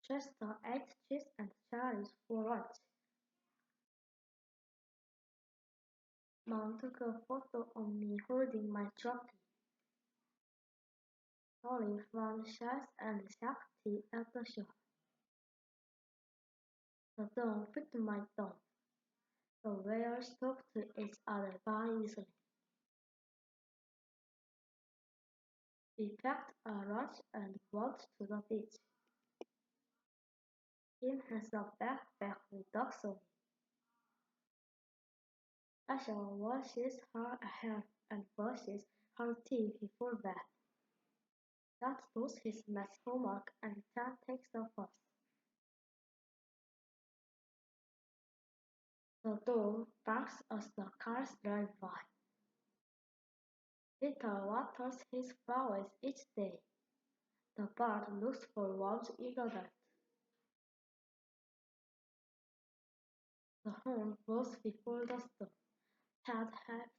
Chester ate cheese and cherries for lunch. Mom took a photo of me holding my trophy. Dolly found shells and safety at the shore. The dome fit my dome. The whales talk to each other very easily. We packed our lunch and walked to the beach. Kim has a backpack with dogs on it. Asha washes her hair and brushes her teeth before bed. Dad does his math homework and Ted takes the bus. The dog barks as the cars drive by. Peter waters his flowers each day. The bird looks for worms in the dirt. The horn blows before the storm. Ted helps